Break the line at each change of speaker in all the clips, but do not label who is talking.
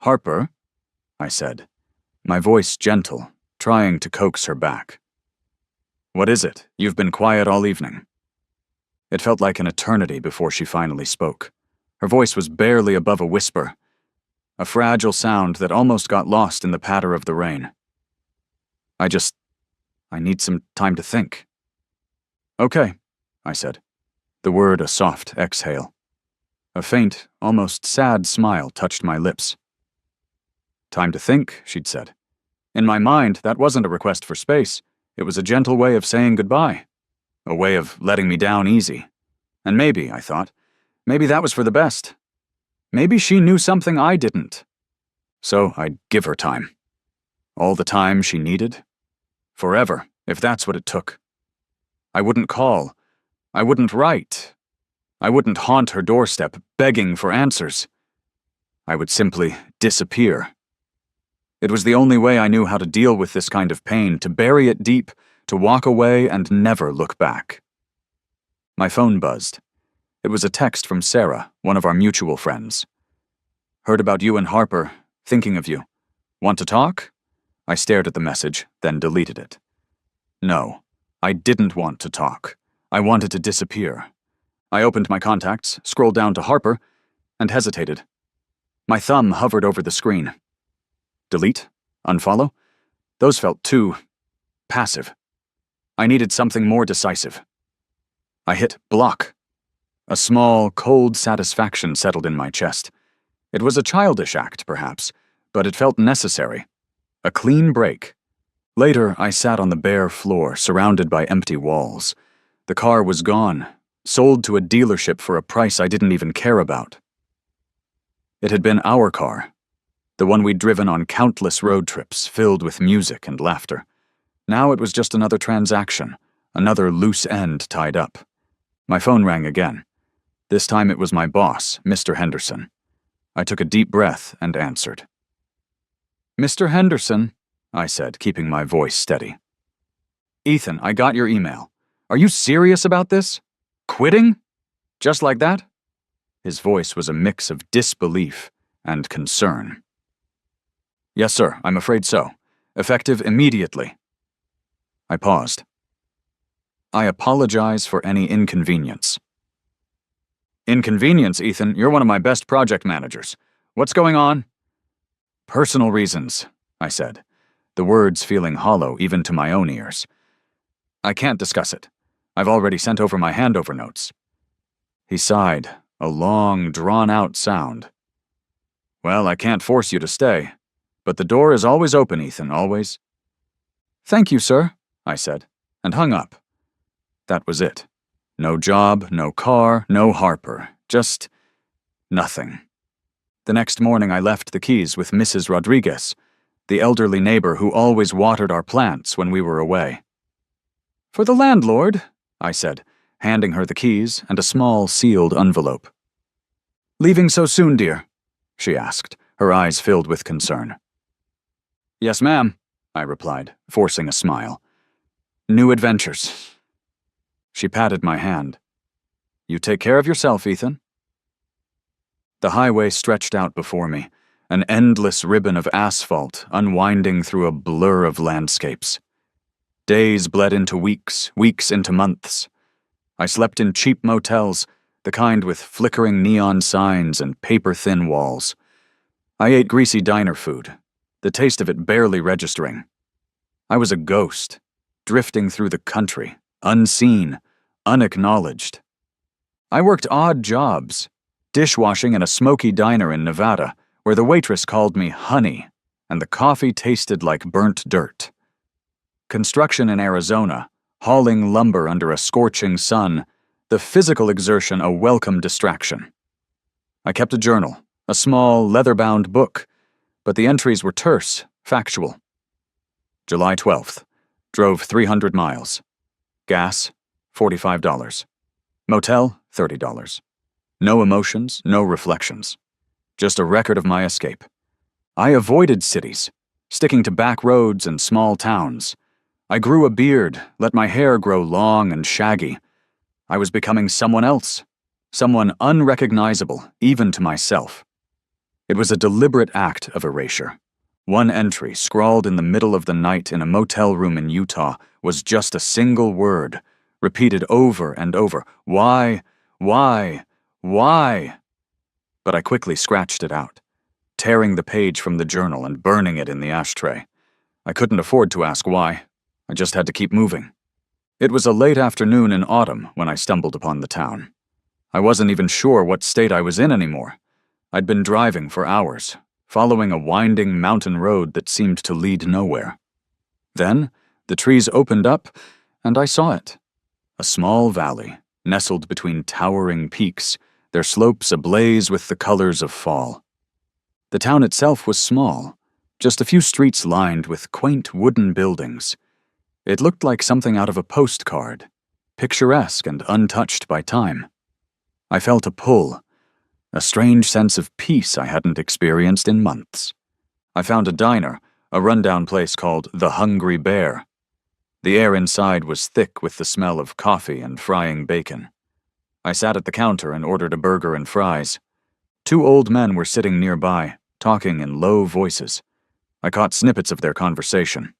"Harper," I said, my voice gentle, trying to coax her back. "What is it? You've been quiet all evening." It felt like an eternity before she finally spoke. Her voice was barely above a whisper, a fragile sound that almost got lost in the patter of the rain. I need some time to think." "Okay," I said, the word a soft exhale. A faint, almost sad smile touched my lips. "Time to think," she'd said. In my mind, that wasn't a request for space. It was a gentle way of saying goodbye. A way of letting me down easy. And maybe, I thought, maybe that was for the best. Maybe she knew something I didn't. So I'd give her time. All the time she needed. Forever, if that's what it took. I wouldn't call. I wouldn't write. I wouldn't haunt her doorstep, begging for answers. I would simply disappear. It was the only way I knew how to deal with this kind of pain, to bury it deep, to walk away and never look back. My phone buzzed. It was a text from Sarah, one of our mutual friends. "Heard about you and Harper. Thinking of you. Want to talk?" I stared at the message, then deleted it. No, I didn't want to talk. I wanted to disappear. I opened my contacts, scrolled down to Harper, and hesitated. My thumb hovered over the screen. Delete? Unfollow? Those felt too passive. I needed something more decisive. I hit block. A small, cold satisfaction settled in my chest. It was a childish act, perhaps, but it felt necessary. A clean break. Later, I sat on the bare floor, surrounded by empty walls. The car was gone, sold to a dealership for a price I didn't even care about. It had been our car, the one we'd driven on countless road trips filled with music and laughter. Now it was just another transaction, another loose end tied up. My phone rang again. This time it was my boss, Mr. Henderson. I took a deep breath and answered. "Mr. Henderson," I said, keeping my voice steady. "Ethan, I got your email. Are you serious about this? Quitting? Just like that?" His voice was a mix of disbelief and concern. "Yes, sir, I'm afraid so. Effective immediately." I paused. "I apologize for any inconvenience." "Inconvenience, Ethan? You're one of my best project managers. What's going on?" "Personal reasons," I said, the words feeling hollow even to my own ears. "I can't discuss it. I've already sent over my handover notes." He sighed, a long, drawn-out sound. "Well, I can't force you to stay, but the door is always open, Ethan, always." "Thank you, sir," I said, and hung up. That was it. No job, no car, no Harper, just nothing. The next morning I left the keys with Mrs. Rodriguez, the elderly neighbor who always watered our plants when we were away. "For the landlord," I said, handing her the keys and a small sealed envelope. "Leaving so soon, dear?" she asked, her eyes filled with concern. "Yes, ma'am," I replied, forcing a smile. "New adventures." She patted my hand. "You take care of yourself, Ethan." The highway stretched out before me, an endless ribbon of asphalt unwinding through a blur of landscapes. Days bled into weeks, weeks into months. I slept in cheap motels, the kind with flickering neon signs and paper-thin walls. I ate greasy diner food, the taste of it barely registering. I was a ghost, drifting through the country, unseen, unacknowledged. I worked odd jobs, dishwashing in a smoky diner in Nevada, where the waitress called me honey, and the coffee tasted like burnt dirt. Construction in Arizona, hauling lumber under a scorching sun, the physical exertion a welcome distraction. I kept a journal, a small, leather-bound book, but the entries were terse, factual. July 12th. Drove 300 miles. Gas, $45. Motel, $30. No emotions, no reflections. Just a record of my escape. I avoided cities, sticking to back roads and small towns. I grew a beard, let my hair grow long and shaggy. I was becoming someone else, someone unrecognizable, even to myself. It was a deliberate act of erasure. One entry, scrawled in the middle of the night in a motel room in Utah, was just a single word, repeated over and over. Why? Why? Why? But I quickly scratched it out, tearing the page from the journal and burning it in the ashtray. I couldn't afford to ask why. I just had to keep moving. It was a late afternoon in autumn when I stumbled upon the town. I wasn't even sure what state I was in anymore. I'd been driving for hours, following a winding mountain road that seemed to lead nowhere. Then, the trees opened up, and I saw it. A small valley, nestled between towering peaks, their slopes ablaze with the colors of fall. The town itself was small, just a few streets lined with quaint wooden buildings. It looked like something out of a postcard, picturesque and untouched by time. I felt a pull, a strange sense of peace I hadn't experienced in months. I found a diner, a rundown place called The Hungry Bear. The air inside was thick with the smell of coffee and frying bacon. I sat at the counter and ordered a burger and fries. Two old men were sitting nearby, talking in low voices. I caught snippets of their conversation.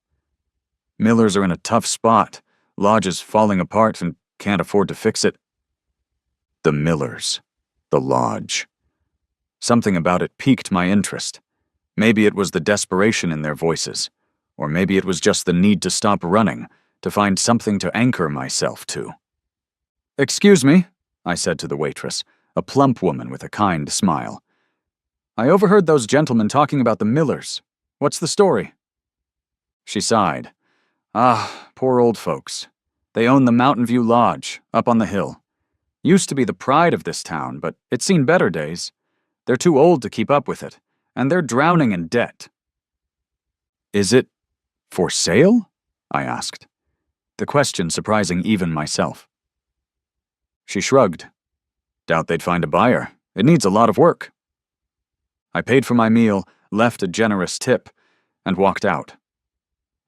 Millers are in a tough spot. Lodge is falling apart and can't afford to fix it. The Millers. The Lodge. Something about it piqued my interest. Maybe it was the desperation in their voices, or maybe it was just the need to stop running, to find something to anchor myself to. "Excuse me," I said to the waitress, a plump woman with a kind smile. "I overheard those gentlemen talking about the Millers. What's the story?" She sighed. "Ah, poor old folks. They own the Mountain View Lodge, up on the hill. Used to be the pride of this town, but it's seen better days. They're too old to keep up with it, and they're drowning in debt." "Is it for sale?" I asked, the question surprising even myself. She shrugged. "Doubt they'd find a buyer. It needs a lot of work." I paid for my meal, left a generous tip, and walked out.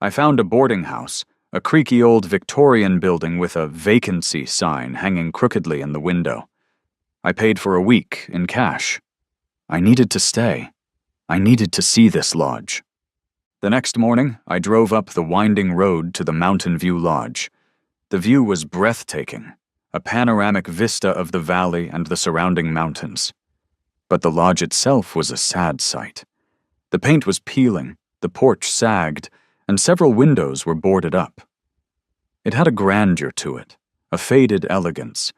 I found a boarding house, a creaky old Victorian building with a vacancy sign hanging crookedly in the window. I paid for a week in cash. I needed to stay. I needed to see this lodge. The next morning, I drove up the winding road to the Mountain View Lodge. The view was breathtaking, a panoramic vista of the valley and the surrounding mountains. But the lodge itself was a sad sight. The paint was peeling, the porch sagged, and several windows were boarded up. It had a grandeur to it, a faded elegance,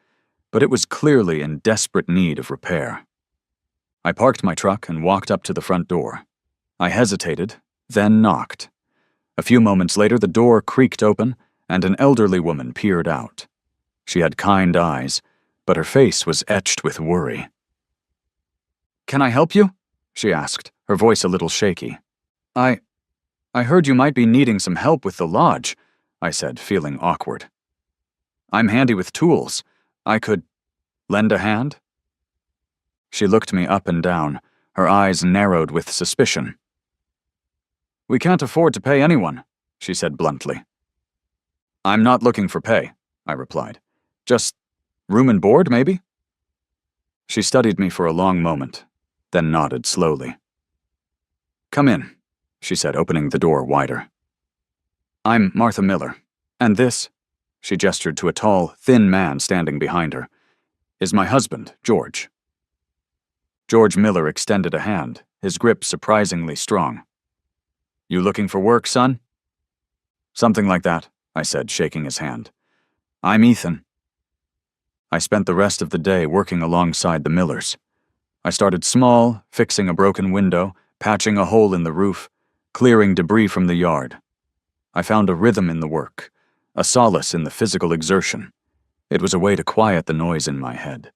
but it was clearly in desperate need of repair. I parked my truck and walked up to the front door. I hesitated, then knocked. A few moments later, the door creaked open, and an elderly woman peered out. She had kind eyes, but her face was etched with worry. "Can I help you?" she asked, her voice a little shaky. I heard you might be needing some help with the lodge," I said, feeling awkward. "I'm handy with tools. I could lend a hand?" She looked me up and down, her eyes narrowed with suspicion. "We can't afford to pay anyone," she said bluntly. "I'm not looking for pay," I replied. "Just room and board, maybe?" She studied me for a long moment, then nodded slowly. "Come in," she said, opening the door wider. "I'm Martha Miller, and this," she gestured to a tall, thin man standing behind her, "is my husband, George." George Miller extended a hand, his grip surprisingly strong. "You looking for work, son?" "Something like that," I said, shaking his hand. "I'm Ethan." I spent the rest of the day working alongside the Millers. I started small, fixing a broken window, patching a hole in the roof, clearing debris from the yard. I found a rhythm in the work, a solace in the physical exertion. It was a way to quiet the noise in my head,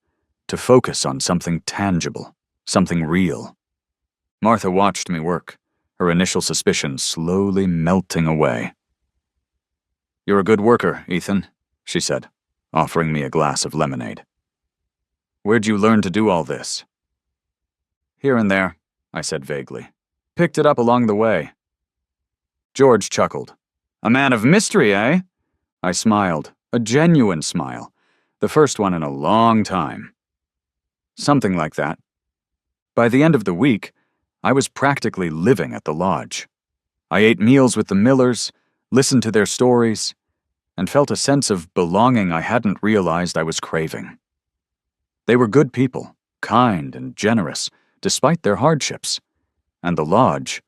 to focus on something tangible, something real. Martha watched me work, her initial suspicions slowly melting away. "You're a good worker, Ethan," she said, offering me a glass of lemonade. "Where'd you learn to do all this?" "Here and there," I said vaguely. "Picked it up along the way." George chuckled. "A man of mystery, eh?" I smiled, a genuine smile, the first one in a long time. "Something like that." By the end of the week, I was practically living at the lodge. I ate meals with the Millers, listened to their stories, and felt a sense of belonging I hadn't realized I was craving. They were good people, kind and generous, despite their hardships. And the lodge,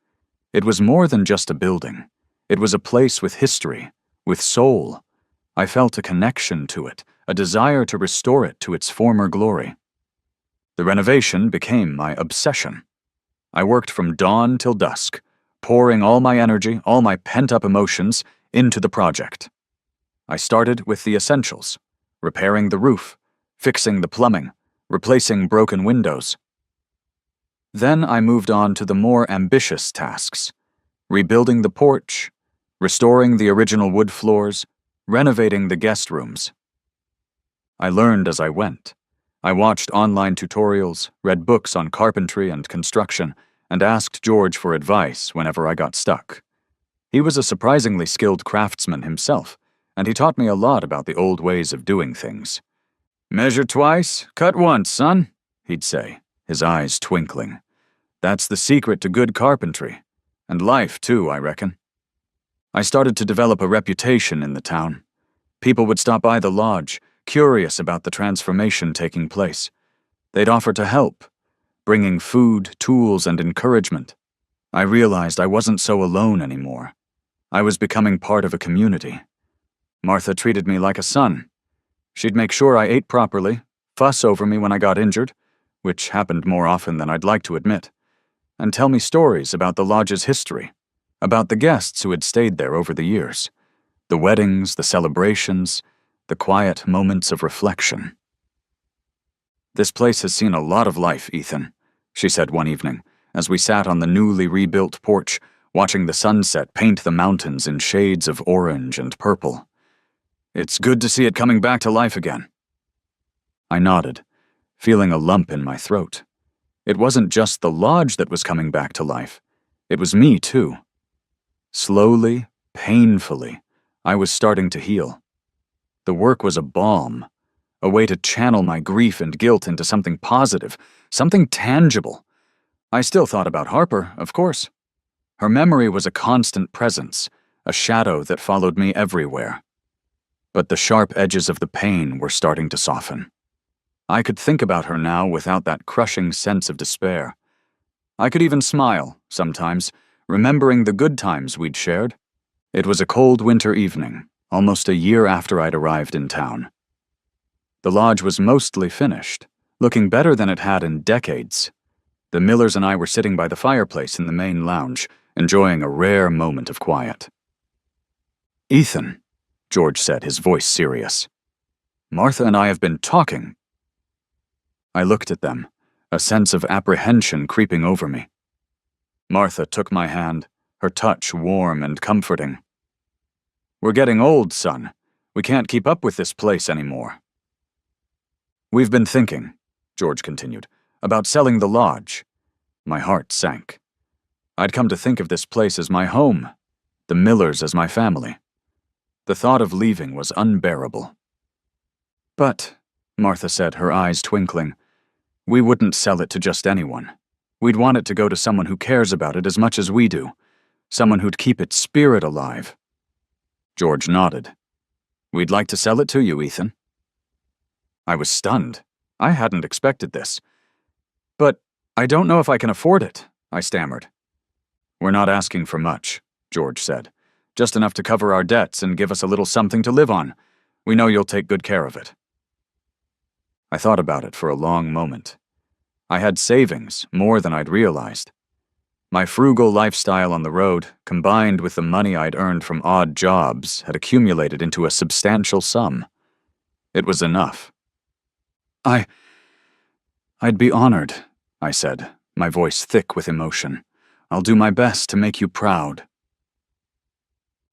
it was more than just a building. It was a place with history, with soul. I felt a connection to it, a desire to restore it to its former glory. The renovation became my obsession. I worked from dawn till dusk, pouring all my energy, all my pent-up emotions, into the project. I started with the essentials: repairing the roof, fixing the plumbing, replacing broken windows. Then I moved on to the more ambitious tasks: rebuilding the porch, restoring the original wood floors, renovating the guest rooms. I learned as I went. I watched online tutorials, read books on carpentry and construction, and asked George for advice whenever I got stuck. He was a surprisingly skilled craftsman himself, and he taught me a lot about the old ways of doing things. "Measure twice, cut once, son," he'd say, his eyes twinkling. "That's the secret to good carpentry. And life, too, I reckon." I started to develop a reputation in the town. People would stop by the lodge, curious about the transformation taking place. They'd offer to help, bringing food, tools, and encouragement. I realized I wasn't so alone anymore. I was becoming part of a community. Martha treated me like a son. She'd make sure I ate properly, fuss over me when I got injured, which happened more often than I'd like to admit, and tell me stories about the lodge's history, about the guests who had stayed there over the years, the weddings, the celebrations, the quiet moments of reflection. "This place has seen a lot of life, Ethan," she said one evening, as we sat on the newly rebuilt porch, watching the sunset paint the mountains in shades of orange and purple. "It's good to see it coming back to life again." I nodded, feeling a lump in my throat. It wasn't just the lodge that was coming back to life. It was me, too. Slowly, painfully, I was starting to heal. The work was a balm, a way to channel my grief and guilt into something positive, something tangible. I still thought about Harper, of course. Her memory was a constant presence, a shadow that followed me everywhere. But the sharp edges of the pain were starting to soften. I could think about her now without that crushing sense of despair. I could even smile, sometimes, remembering the good times we'd shared. It was a cold winter evening, almost a year after I'd arrived in town. The lodge was mostly finished, looking better than it had in decades. The Millers and I were sitting by the fireplace in the main lounge, enjoying a rare moment of quiet. "Ethan," George said, his voice serious. "Martha and I have been talking." I looked at them, a sense of apprehension creeping over me. Martha took my hand, her touch warm and comforting. "We're getting old, son. We can't keep up with this place anymore." "We've been thinking," George continued, "about selling the lodge." My heart sank. I'd come to think of this place as my home, the Millers as my family. The thought of leaving was unbearable. "But," Martha said, her eyes twinkling, "we wouldn't sell it to just anyone. We'd want it to go to someone who cares about it as much as we do, someone who'd keep its spirit alive." George nodded. "We'd like to sell it to you, Ethan." I was stunned. I hadn't expected this. "But I don't know if I can afford it," I stammered. "We're not asking for much," George said. "Just enough to cover our debts and give us a little something to live on. We know you'll take good care of it." I thought about it for a long moment. I had savings, more than I'd realized. My frugal lifestyle on the road, combined with the money I'd earned from odd jobs, had accumulated into a substantial sum. It was enough. I'd be honored," I said, my voice thick with emotion. "I'll do my best to make you proud."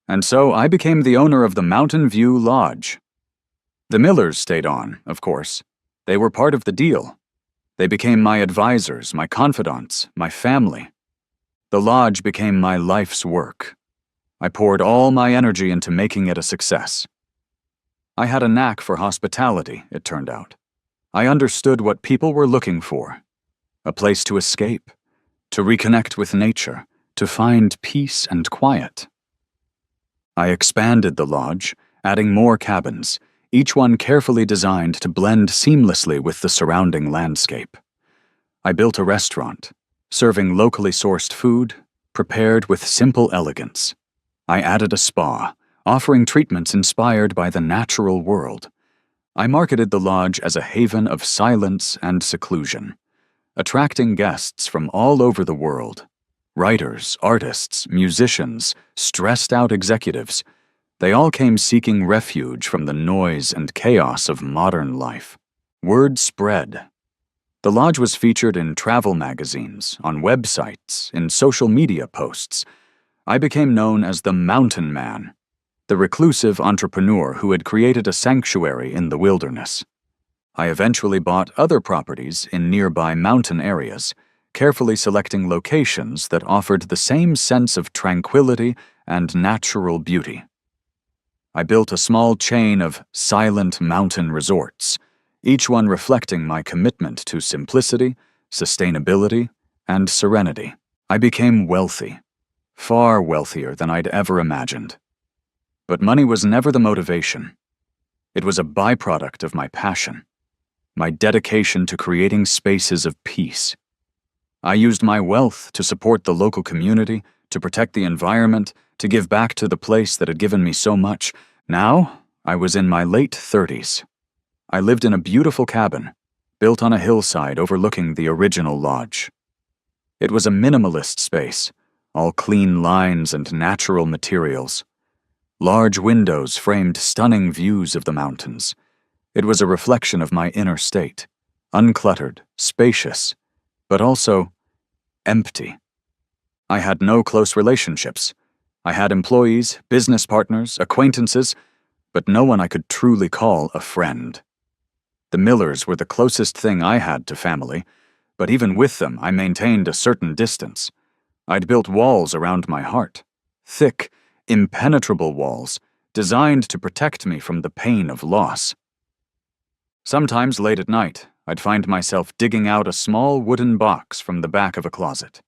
And so I became the owner of the Mountain View Lodge. The Millers stayed on, of course. They were part of the deal. They became my advisors, my confidants, my family. The lodge became my life's work. I poured all my energy into making it a success. I had a knack for hospitality, it turned out. I understood what people were looking for. a place to escape, to reconnect with nature, to find peace and quiet. I expanded the lodge, adding more cabins, each one carefully designed to blend seamlessly with the surrounding landscape. I built a restaurant, serving locally sourced food, prepared with simple elegance. I added a spa, offering treatments inspired by the natural world. I marketed the lodge as a haven of silence and seclusion, attracting guests from all over the world. Writers, artists, musicians, stressed-out executives, they all came seeking refuge from the noise and chaos of modern life. Word spread. The lodge was featured in travel magazines, on websites, in social media posts. I became known as the Mountain Man, the reclusive entrepreneur who had created a sanctuary in the wilderness. I eventually bought other properties in nearby mountain areas, carefully selecting locations that offered the same sense of tranquility and natural beauty. I built a small chain of silent mountain resorts, each one reflecting my commitment to simplicity, sustainability, and serenity. I became wealthy, far wealthier than I'd ever imagined. But money was never the motivation. It was a byproduct of my passion, my dedication to creating spaces of peace. I used my wealth to support the local community, to protect the environment, to give back to the place that had given me so much. Now, I was in my late 30s. I lived in a beautiful cabin, built on a hillside overlooking the original lodge. It was a minimalist space, all clean lines and natural materials. Large windows framed stunning views of the mountains. It was a reflection of my inner state, uncluttered, spacious, but also empty. I had no close relationships. I had employees, business partners, acquaintances, but no one I could truly call a friend. The Millers were the closest thing I had to family, but even with them I maintained a certain distance. I'd built walls around my heart, thick, impenetrable walls, designed to protect me from the pain of loss. Sometimes late at night, I'd find myself digging out a small wooden box from the back of a closet.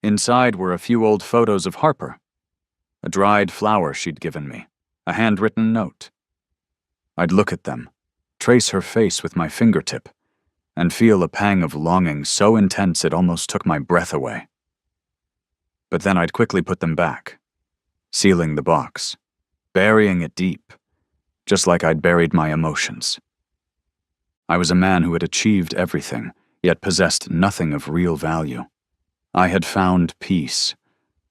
Inside were a few old photos of Harper, a dried flower she'd given me, a handwritten note. I'd look at them, trace her face with my fingertip, and feel a pang of longing so intense it almost took my breath away. But then I'd quickly put them back, sealing the box, burying it deep, just like I'd buried my emotions. I was a man who had achieved everything, yet possessed nothing of real value. I had found peace,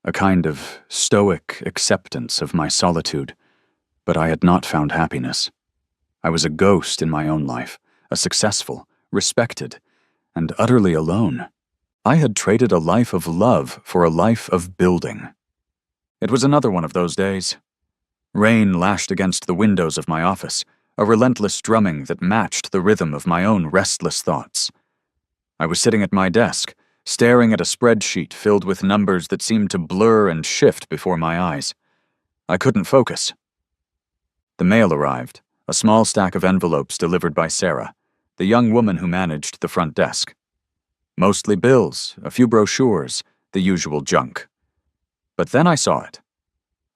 a kind of stoic acceptance of my solitude, but I had not found happiness. I was a ghost in my own life, a successful, respected, and utterly alone. I had traded a life of love for a life of building. It was another one of those days. Rain lashed against the windows of my office, a relentless drumming that matched the rhythm of my own restless thoughts. I was sitting at my desk, staring at a spreadsheet filled with numbers that seemed to blur and shift before my eyes. I couldn't focus. The mail arrived, a small stack of envelopes delivered by Sarah, the young woman who managed the front desk. Mostly bills, a few brochures, the usual junk. But then I saw it.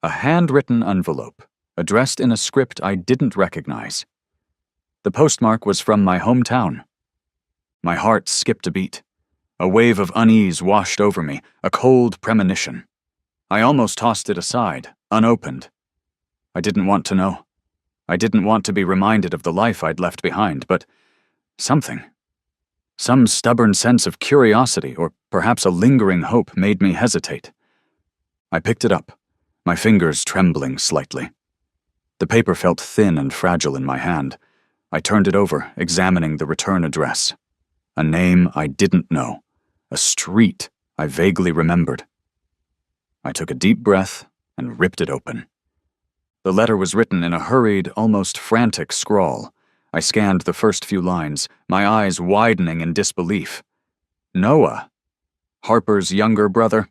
A handwritten envelope, addressed in a script I didn't recognize. The postmark was from my hometown. My heart skipped a beat. A wave of unease washed over me, a cold premonition. I almost tossed it aside, unopened. I didn't want to know. I didn't want to be reminded of the life I'd left behind, but something. Some stubborn sense of curiosity, or perhaps a lingering hope, made me hesitate. I picked it up, my fingers trembling slightly. The paper felt thin and fragile in my hand. I turned it over, examining the return address. A name I didn't know. A street I vaguely remembered. I took a deep breath and ripped it open. The letter was written in a hurried, almost frantic scrawl. I scanned the first few lines, my eyes widening in disbelief. Noah, Harper's younger brother.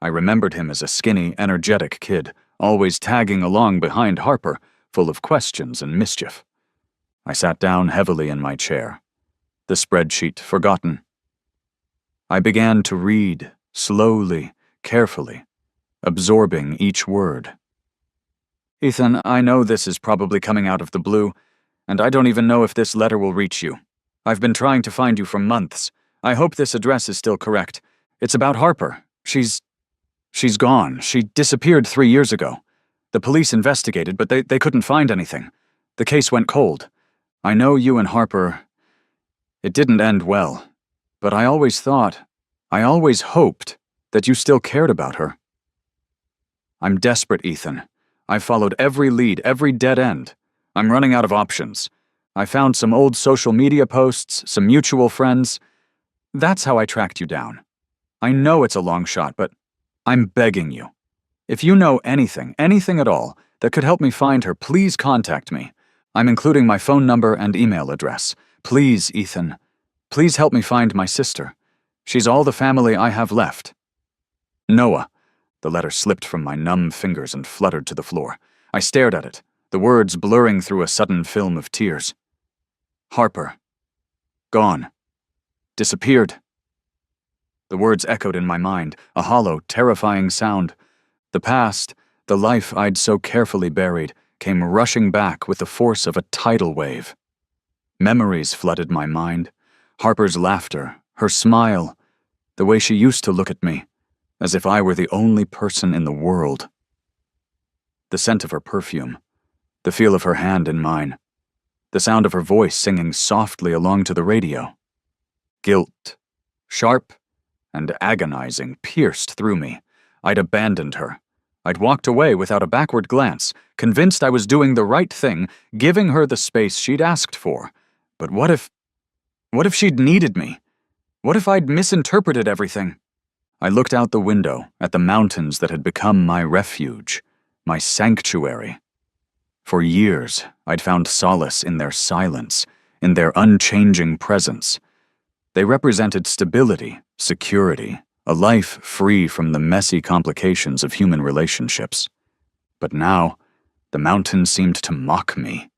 I remembered him as a skinny, energetic kid, always tagging along behind Harper, full of questions and mischief. I sat down heavily in my chair. The spreadsheet forgotten, I began to read, slowly, carefully, absorbing each word. Ethan, I know this is probably coming out of the blue, and I don't even know if this letter will reach you. I've been trying to find you for months. I hope this address is still correct. It's about Harper. She's gone. She disappeared 3 years ago. The police investigated, but they couldn't find anything. The case went cold. I know you and Harper... It didn't end well, but I always hoped that you still cared about her. I'm desperate, Ethan. I've followed every lead, every dead end. I'm running out of options. I found some old social media posts, some mutual friends. That's how I tracked you down. I know it's a long shot, but I'm begging you. If you know anything at all, that could help me find her, please contact me. I'm including my phone number and email address. Please, Ethan. Please help me find my sister. She's all the family I have left. Noah. The letter slipped from my numb fingers and fluttered to the floor. I stared at it, the words blurring through a sudden film of tears. Harper. Gone. Disappeared. The words echoed in my mind, a hollow, terrifying sound. The past, the life I'd so carefully buried, came rushing back with the force of a tidal wave. Memories flooded my mind. Harper's laughter, her smile, the way she used to look at me, as if I were the only person in the world. The scent of her perfume, the feel of her hand in mine, the sound of her voice singing softly along to the radio. Guilt, sharp and agonizing, pierced through me. I'd abandoned her. I'd walked away without a backward glance, convinced I was doing the right thing, giving her the space she'd asked for. But what if she'd needed me? What if I'd misinterpreted everything? I looked out the window at the mountains that had become my refuge, my sanctuary. For years, I'd found solace in their silence, in their unchanging presence. They represented stability, security, a life free from the messy complications of human relationships. But now, the mountains seemed to mock me.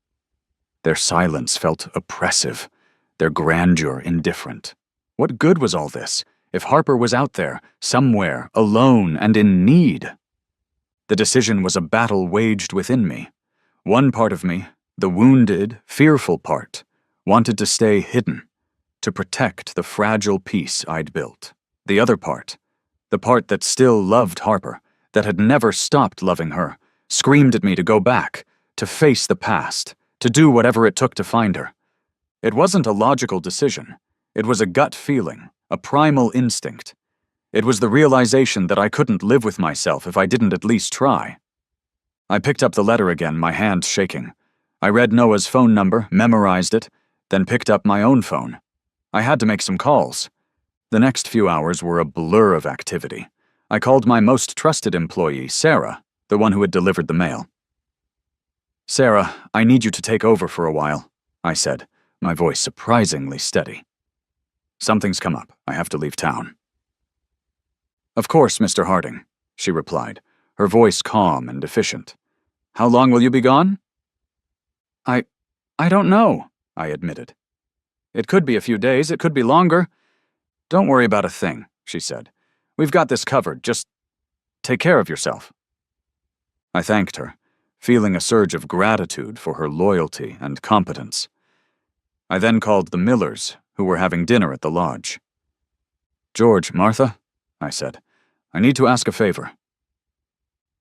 Their silence felt oppressive, their grandeur indifferent. What good was all this, if Harper was out there, somewhere, alone and in need? The decision was a battle waged within me. One part of me, the wounded, fearful part, wanted to stay hidden, to protect the fragile peace I'd built. The other part, the part that still loved Harper, that had never stopped loving her, screamed at me to go back, to face the past, to do whatever it took to find her. It wasn't a logical decision. It was a gut feeling, a primal instinct. It was the realization that I couldn't live with myself if I didn't at least try. I picked up the letter again, my hand shaking. I read Noah's phone number, memorized it, then picked up my own phone. I had to make some calls. The next few hours were a blur of activity. I called my most trusted employee, Sarah, the one who had delivered the mail. "Sarah, I need you to take over for a while," I said, my voice surprisingly steady. "Something's come up. I have to leave town." "Of course, Mr. Harding," she replied, her voice calm and efficient. "How long will you be gone?" I don't know," I admitted. "It could be a few days, it could be longer." "Don't worry about a thing," she said. "We've got this covered. Just take care of yourself." I thanked her, feeling a surge of gratitude for her loyalty and competence. I then called the Millers, who were having dinner at the lodge. "George, Martha," I said, "I need to ask a favor."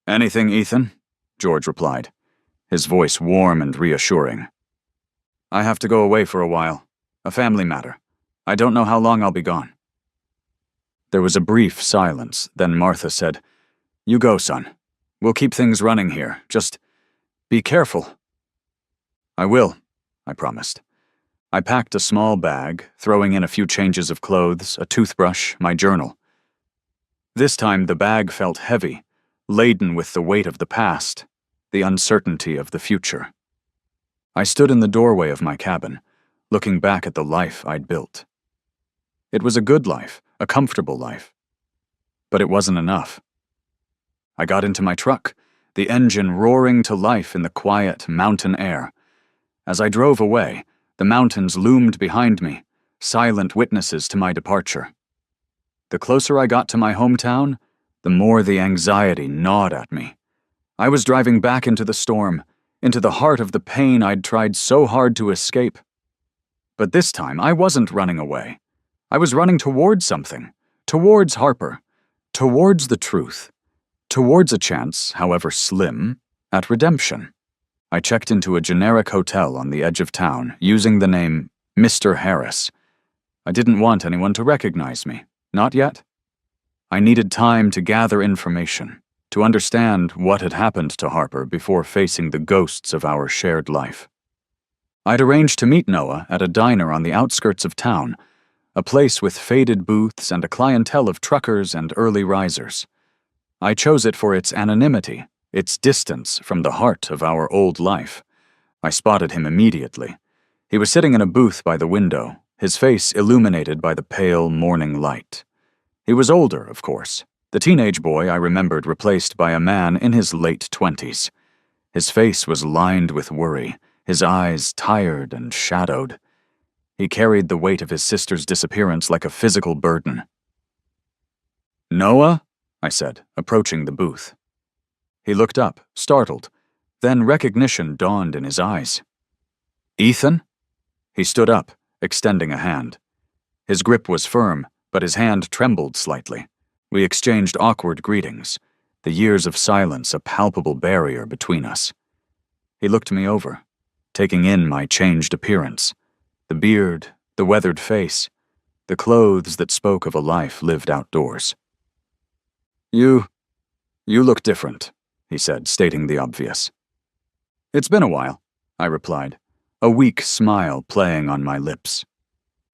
"Anything, Ethan?" George replied, his voice warm and reassuring. "I have to go away for a while. A family matter. I don't know how long I'll be gone." There was a brief silence, then Martha said, "You go, son. We'll keep things running here. Just be careful." "I will," I promised. I packed a small bag, throwing in a few changes of clothes, a toothbrush, my journal. This time the bag felt heavy, laden with the weight of the past, the uncertainty of the future. I stood in the doorway of my cabin, looking back at the life I'd built. It was a good life, a comfortable life. But it wasn't enough. I got into my truck, the engine roaring to life in the quiet mountain air. As I drove away, the mountains loomed behind me, silent witnesses to my departure. The closer I got to my hometown, the more the anxiety gnawed at me. I was driving back into the storm, into the heart of the pain I'd tried so hard to escape. But this time, I wasn't running away. I was running towards something, towards Harper, towards the truth, towards a chance, however slim, at redemption. I checked into a generic hotel on the edge of town, using the name Mr. Harris. I didn't want anyone to recognize me, not yet. I needed time to gather information, to understand what had happened to Harper before facing the ghosts of our shared life. I'd arranged to meet Noah at a diner on the outskirts of town, a place with faded booths and a clientele of truckers and early risers. I chose it for its anonymity, its distance from the heart of our old life. I spotted him immediately. He was sitting in a booth by the window, his face illuminated by the pale morning light. He was older, of course. The teenage boy I remembered replaced by a man in his late 20s. His face was lined with worry, his eyes tired and shadowed. He carried the weight of his sister's disappearance like a physical burden. "Noah?" I said, approaching the booth. He looked up, startled. Then recognition dawned in his eyes. "Ethan?" He stood up, extending a hand. His grip was firm, but his hand trembled slightly. We exchanged awkward greetings, the years of silence a palpable barrier between us. He looked me over, taking in my changed appearance, the beard, the weathered face, the clothes that spoke of a life lived outdoors. You look different," he said, stating the obvious. "It's been a while," I replied, a weak smile playing on my lips.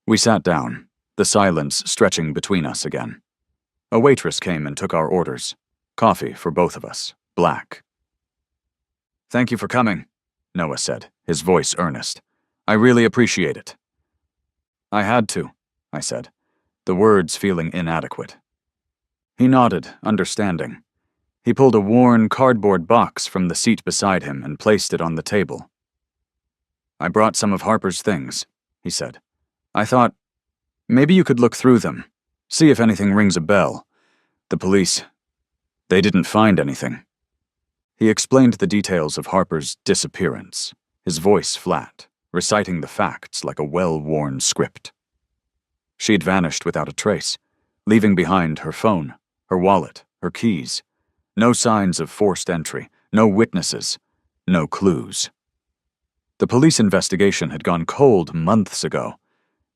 We sat down, the silence stretching between us again. A waitress came and took our orders. Coffee for both of us, black. "Thank you for coming," Noah said, his voice earnest. "I really appreciate it." "I had to," I said, the words feeling inadequate. He nodded, understanding. He pulled a worn cardboard box from the seat beside him and placed it on the table. "I brought some of Harper's things," he said. "I thought, maybe you could look through them, see if anything rings a bell. The police, they didn't find anything." He explained the details of Harper's disappearance, his voice flat, reciting the facts like a well-worn script. She'd vanished without a trace, leaving behind her phone, her wallet, her keys. No signs of forced entry, no witnesses, no clues. The police investigation had gone cold months ago.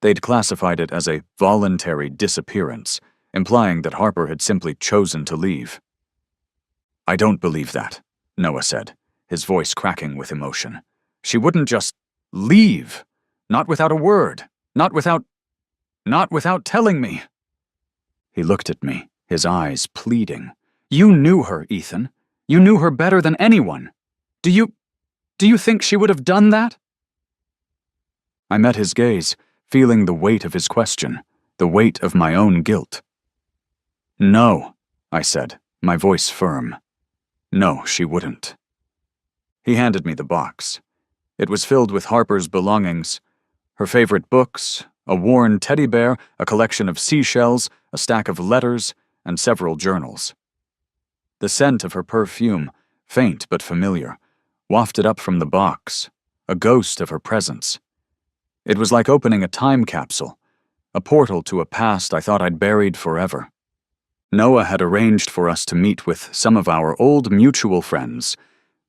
They'd classified it as a voluntary disappearance, implying that Harper had simply chosen to leave. "I don't believe that," Noah said, his voice cracking with emotion. "She wouldn't just leave. Not without a word. Not without telling me." He looked at me, his eyes pleading. "You knew her, Ethan. You knew her better than anyone. Do you think she would have done that?" I met his gaze, feeling the weight of his question, the weight of my own guilt. "No," I said, my voice firm. "No, she wouldn't." He handed me the box. It was filled with Harper's belongings, her favorite books, a worn teddy bear, a collection of seashells, a stack of letters, and several journals. The scent of her perfume, faint but familiar, wafted up from the box, a ghost of her presence. It was like opening a time capsule, a portal to a past I thought I'd buried forever. Noah had arranged for us to meet with some of our old mutual friends,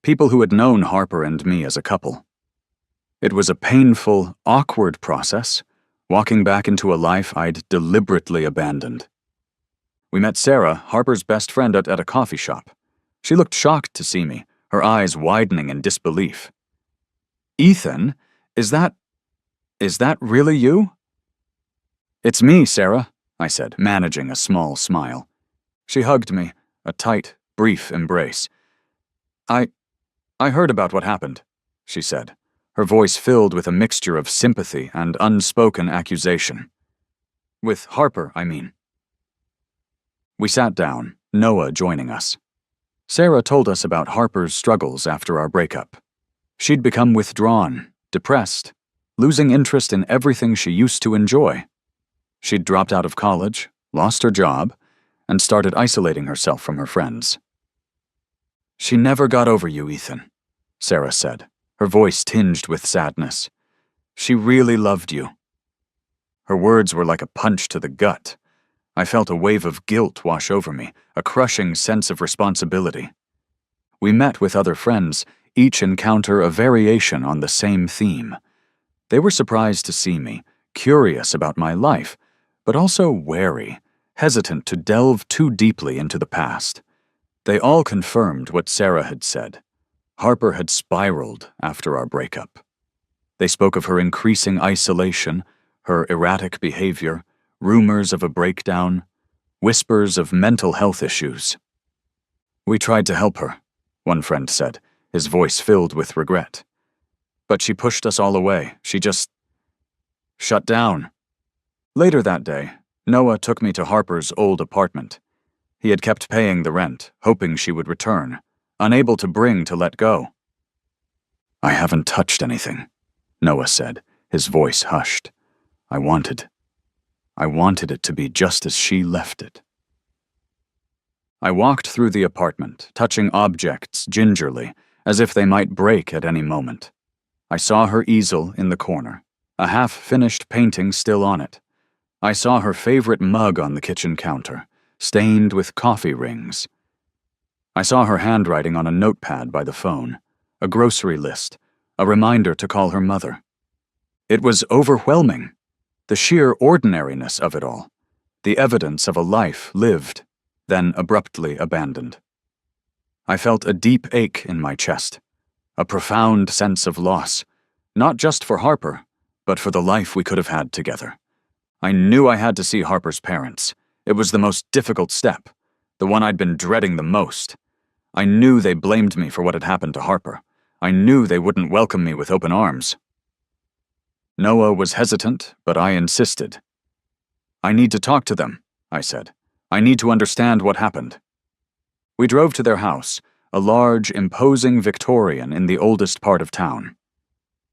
people who had known Harper and me as a couple. It was a painful, awkward process, walking back into a life I'd deliberately abandoned. We met Sarah, Harper's best friend, at a coffee shop. She looked shocked to see me, her eyes widening in disbelief. "Ethan, is that really you?" "It's me, Sarah," I said, managing a small smile. She hugged me, a tight, brief embrace. I heard about what happened," she said, her voice filled with a mixture of sympathy and unspoken accusation. "With Harper, I mean." We sat down, Noah joining us. Sarah told us about Harper's struggles after our breakup. She'd become withdrawn, depressed, losing interest in everything she used to enjoy. She'd dropped out of college, lost her job, and started isolating herself from her friends. "She never got over you, Ethan," Sarah said, her voice tinged with sadness. "She really loved you." Her words were like a punch to the gut. I felt a wave of guilt wash over me, a crushing sense of responsibility. We met with other friends, each encounter a variation on the same theme. They were surprised to see me, curious about my life, but also wary, hesitant to delve too deeply into the past. They all confirmed what Sarah had said. Harper had spiraled after our breakup. They spoke of her increasing isolation, her erratic behavior, rumors of a breakdown, whispers of mental health issues. "We tried to help her," one friend said, his voice filled with regret. "But she pushed us all away. She just shut down." Later that day, Noah took me to Harper's old apartment. He had kept paying the rent, hoping she would return, unable to bring to let go. "I haven't touched anything," Noah said, his voice hushed. I wanted it to be just as she left it." I walked through the apartment, touching objects gingerly, as if they might break at any moment. I saw her easel in the corner, a half-finished painting still on it. I saw her favorite mug on the kitchen counter, stained with coffee rings. I saw her handwriting on a notepad by the phone, a grocery list, a reminder to call her mother. It was overwhelming, the sheer ordinariness of it all, the evidence of a life lived, then abruptly abandoned. I felt a deep ache in my chest, a profound sense of loss, not just for Harper, but for the life we could have had together. I knew I had to see Harper's parents. It was the most difficult step, the one I'd been dreading the most. I knew they blamed me for what had happened to Harper. I knew they wouldn't welcome me with open arms. Noah was hesitant, but I insisted. "I need to talk to them," I said. "I need to understand what happened." We drove to their house, a large, imposing Victorian in the oldest part of town.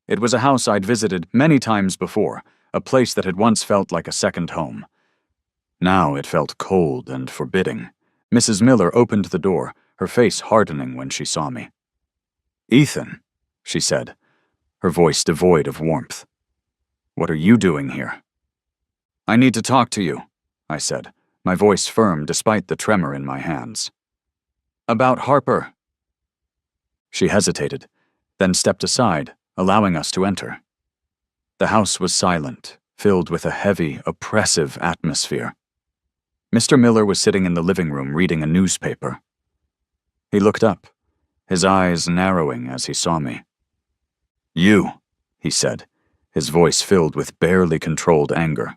It was a house I'd visited many times before, a place that had once felt like a second home. Now it felt cold and forbidding. Mrs. Miller opened the door, her face hardening when she saw me. "Ethan," she said, her voice devoid of warmth. "What are you doing here?" "I need to talk to you," I said, my voice firm despite the tremor in my hands. "About Harper." She hesitated, then stepped aside, allowing us to enter. The house was silent, filled with a heavy, oppressive atmosphere. Mr. Miller was sitting in the living room reading a newspaper. He looked up, his eyes narrowing as he saw me. "You," he said, his voice filled with barely controlled anger.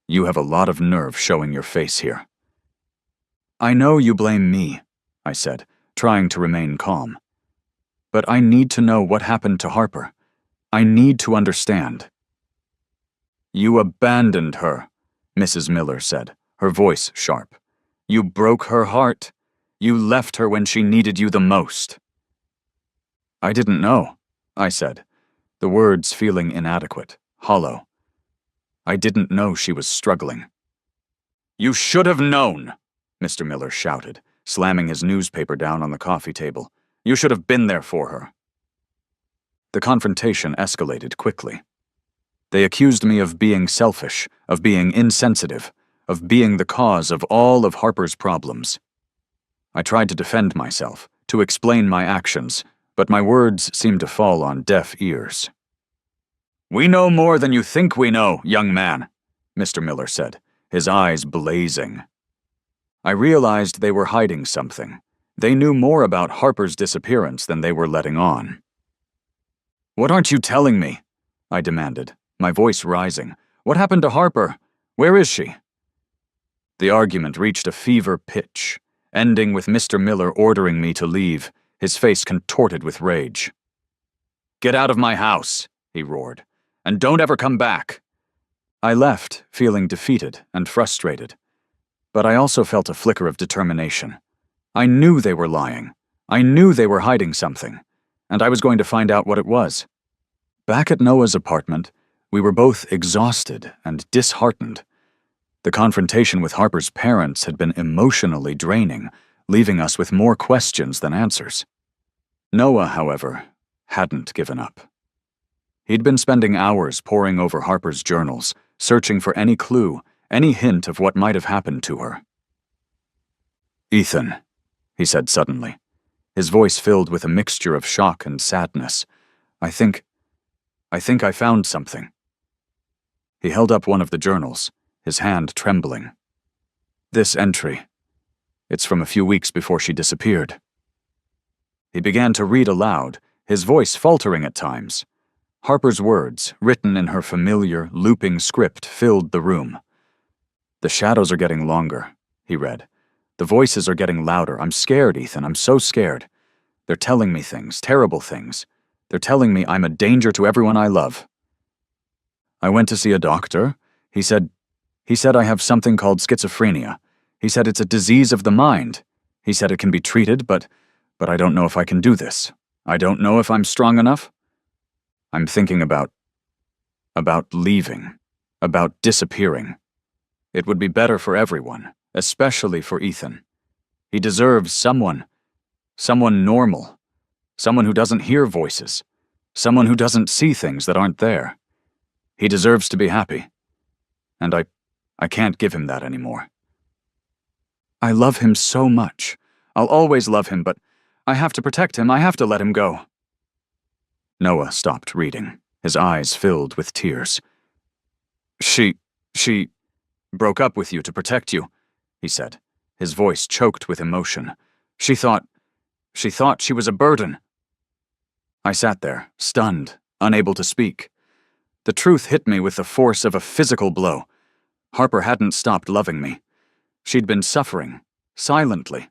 "You have a lot of nerve showing your face here." "I know you blame me," I said, trying to remain calm. "But I need to know what happened to Harper. I need to understand." "You abandoned her," Mrs. Miller said, her voice sharp. "You broke her heart. You left her when she needed you the most." "I didn't know," I said, the words feeling inadequate, hollow. "I didn't know she was struggling." "You should have known," Mr. Miller shouted, slamming his newspaper down on the coffee table. "You should have been there for her." The confrontation escalated quickly. They accused me of being selfish, of being insensitive, of being the cause of all of Harper's problems. I tried to defend myself, to explain my actions, but my words seemed to fall on deaf ears. "We know more than you think we know, young man," Mr. Miller said, his eyes blazing. I realized they were hiding something. They knew more about Harper's disappearance than they were letting on. "What aren't you telling me?" I demanded, my voice rising. "What happened to Harper? Where is she?" The argument reached a fever pitch, ending with Mr. Miller ordering me to leave, his face contorted with rage. "Get out of my house," he roared, "and don't ever come back." I left, feeling defeated and frustrated. But I also felt a flicker of determination. I knew they were lying. I knew they were hiding something, and I was going to find out what it was. Back at Noah's apartment, we were both exhausted and disheartened. The confrontation with Harper's parents had been emotionally draining, leaving us with more questions than answers. Noah, however, hadn't given up. He'd been spending hours poring over Harper's journals, searching for any clue, any hint of what might have happened to her. "Ethan," he said suddenly, his voice filled with a mixture of shock and sadness. I think I found something." He held up one of the journals, his hand trembling. "This entry. It's from a few weeks before she disappeared." He began to read aloud, his voice faltering at times. Harper's words, written in her familiar, looping script, filled the room. "The shadows are getting longer," he read. "The voices are getting louder. I'm scared, Ethan. I'm so scared. They're telling me things, terrible things. They're telling me I'm a danger to everyone I love. I went to see a doctor. He said I have something called schizophrenia. He said it's a disease of the mind. He said it can be treated, but I don't know if I can do this. I don't know if I'm strong enough. I'm thinking about leaving, about disappearing. It would be better for everyone, especially for Ethan. He deserves someone normal, someone who doesn't hear voices, someone who doesn't see things that aren't there. He deserves to be happy, and I can't give him that anymore. I love him so much. I'll always love him, but I have to protect him. I have to let him go." Noah stopped reading, his eyes filled with tears. She broke up with you to protect you," he said, his voice choked with emotion. She thought she was a burden." I sat there, stunned, unable to speak. The truth hit me with the force of a physical blow. Harper hadn't stopped loving me. She'd been suffering, silently,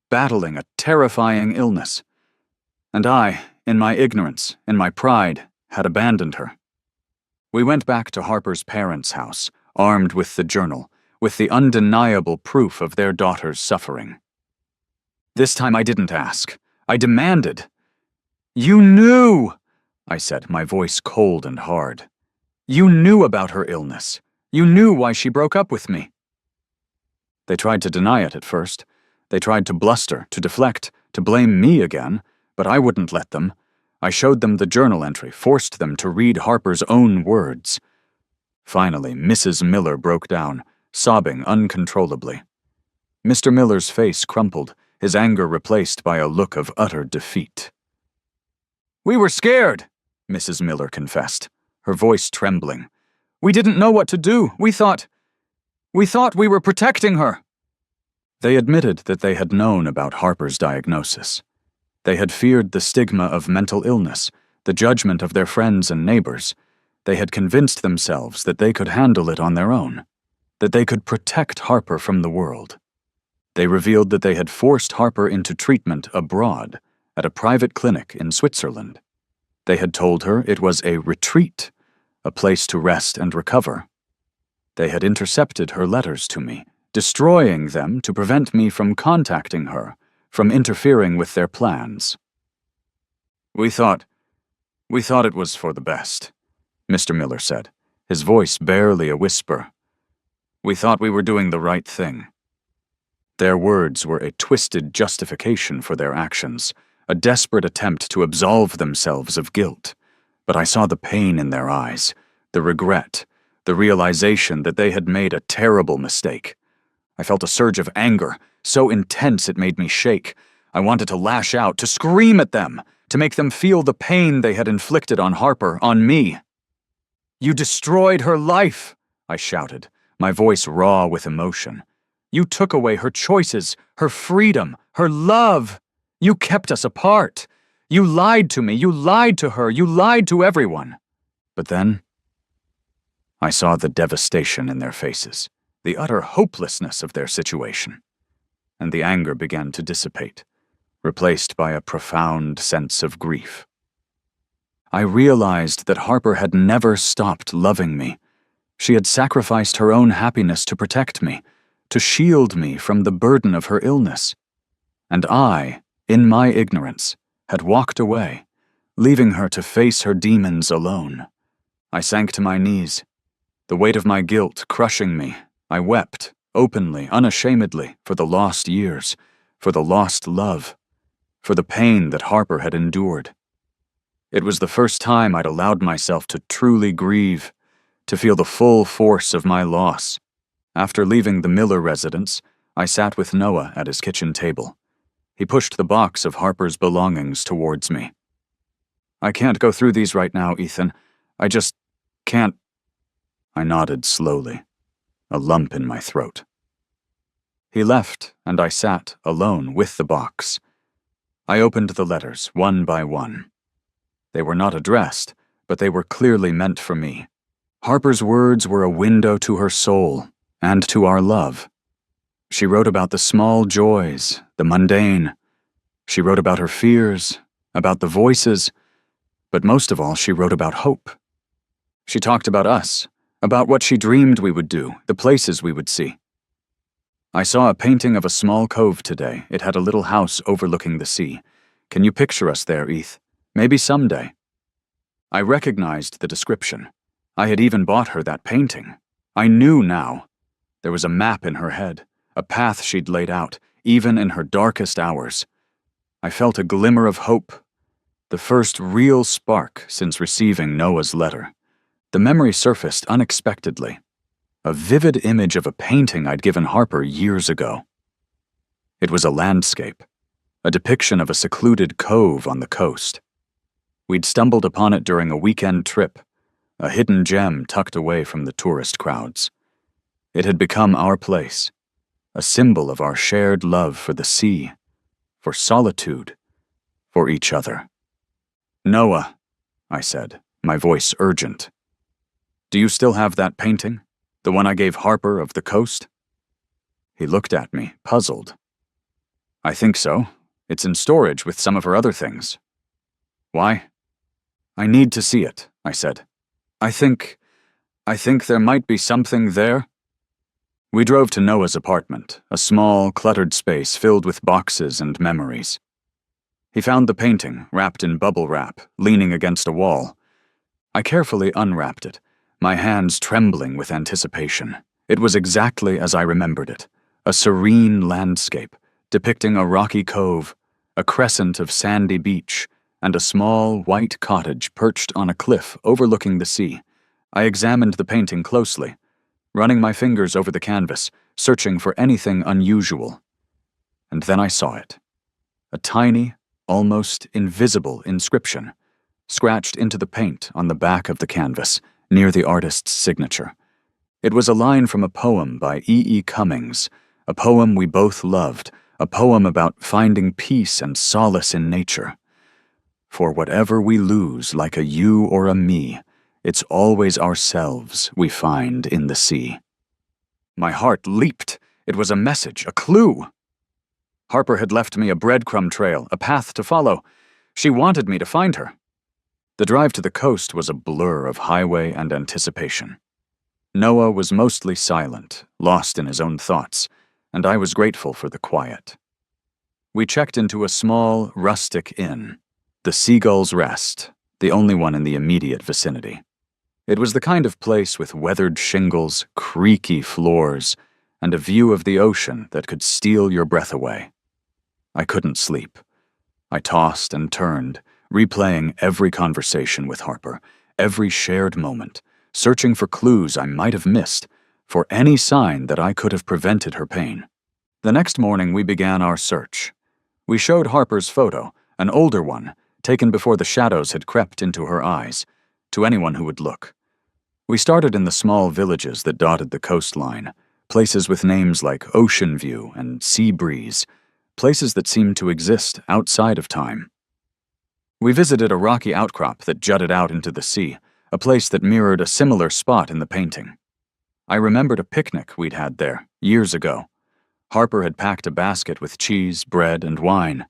battling a terrifying illness. And I, in my ignorance, in my pride, had abandoned her. We went back to Harper's parents' house, armed with the journal, with the undeniable proof of their daughter's suffering. This time I didn't ask. I demanded. "You knew," I said, my voice cold and hard. "You knew about her illness. You knew why she broke up with me." They tried to deny it at first. They tried to bluster, to deflect, to blame me again, but I wouldn't let them. I showed them the journal entry, forced them to read Harper's own words. Finally, Mrs. Miller broke down, sobbing uncontrollably. Mr. Miller's face crumpled, his anger replaced by a look of utter defeat. "We were scared," Mrs. Miller confessed, her voice trembling. "We didn't know what to do. We thought we were protecting her." They admitted that they had known about Harper's diagnosis. They had feared the stigma of mental illness, the judgment of their friends and neighbors. They had convinced themselves that they could handle it on their own, that they could protect Harper from the world. They revealed that they had forced Harper into treatment abroad, at a private clinic in Switzerland. They had told her it was a retreat, a place to rest and recover. They had intercepted her letters to me, destroying them to prevent me from contacting her, from interfering with their plans. We thought it was for the best," Mr. Miller said, his voice barely a whisper. "We thought we were doing the right thing." Their words were a twisted justification for their actions, a desperate attempt to absolve themselves of guilt. But I saw the pain in their eyes, the regret, the realization that they had made a terrible mistake. I felt a surge of anger, so intense it made me shake. I wanted to lash out, to scream at them, to make them feel the pain they had inflicted on Harper, on me. "You destroyed her life," I shouted, my voice raw with emotion. "You took away her choices, her freedom, her love. You kept us apart. You lied to me, you lied to her, you lied to everyone." But then, I saw the devastation in their faces, the utter hopelessness of their situation, and the anger began to dissipate, replaced by a profound sense of grief. I realized that Harper had never stopped loving me. She had sacrificed her own happiness to protect me, to shield me from the burden of her illness. And I, in my ignorance, had walked away, leaving her to face her demons alone. I sank to my knees, the weight of my guilt crushing me, I wept, openly, unashamedly, for the lost years, for the lost love, for the pain that Harper had endured. It was the first time I'd allowed myself to truly grieve, to feel the full force of my loss. After leaving the Miller residence, I sat with Noah at his kitchen table. He pushed the box of Harper's belongings towards me. "I can't go through these right now, Ethan. I just can't." I nodded slowly, a lump in my throat. He left, and I sat alone with the box. I opened the letters, one by one. They were not addressed, but they were clearly meant for me. Harper's words were a window to her soul, and to our love. She wrote about the small joys, the mundane. She wrote about her fears, about the voices, but most of all, she wrote about hope. She talked about us, about what she dreamed we would do, the places we would see. "I saw a painting of a small cove today. It had a little house overlooking the sea. Can you picture us there, Eth? Maybe someday." I recognized the description. I had even bought her that painting. I knew now. There was a map in her head, a path she'd laid out, even in her darkest hours. I felt a glimmer of hope, the first real spark since receiving Noah's letter. The memory surfaced unexpectedly, a vivid image of a painting I'd given Harper years ago. It was a landscape, a depiction of a secluded cove on the coast. We'd stumbled upon it during a weekend trip, a hidden gem tucked away from the tourist crowds. It had become our place, a symbol of our shared love for the sea, for solitude, for each other. "Noah," I said, my voice urgent. "Do you still have that painting? The one I gave Harper of the coast?" He looked at me, puzzled. "I think so. It's in storage with some of her other things." "Why?" "I need to see it," I said. I think there might be something there." We drove to Noah's apartment, a small, cluttered space filled with boxes and memories. He found the painting, wrapped in bubble wrap, leaning against a wall. I carefully unwrapped it, my hands trembling with anticipation. It was exactly as I remembered it, a serene landscape, depicting a rocky cove, a crescent of sandy beach, and a small, white cottage perched on a cliff overlooking the sea. I examined the painting closely, running my fingers over the canvas, searching for anything unusual. And then I saw it. A tiny, almost invisible inscription, scratched into the paint on the back of the canvas, near the artist's signature. It was a line from a poem by E. E. Cummings, a poem we both loved, a poem about finding peace and solace in nature. "For whatever we lose, like a you or a me, it's always ourselves we find in the sea." My heart leaped. It was a message, a clue. Harper had left me a breadcrumb trail, a path to follow. She wanted me to find her. The drive to the coast was a blur of highway and anticipation. Noah was mostly silent, lost in his own thoughts, and I was grateful for the quiet. We checked into a small, rustic inn, the Seagull's Rest, the only one in the immediate vicinity. It was the kind of place with weathered shingles, creaky floors, and a view of the ocean that could steal your breath away. I couldn't sleep. I tossed and turned, replaying every conversation with Harper, every shared moment, searching for clues I might have missed, for any sign that I could have prevented her pain. The next morning we began our search. We showed Harper's photo, an older one, taken before the shadows had crept into her eyes, to anyone who would look. We started in the small villages that dotted the coastline, places with names like Ocean View and Sea Breeze, places that seemed to exist outside of time. We visited a rocky outcrop that jutted out into the sea, a place that mirrored a similar spot in the painting. I remembered a picnic we'd had there, years ago. Harper had packed a basket with cheese, bread, and wine.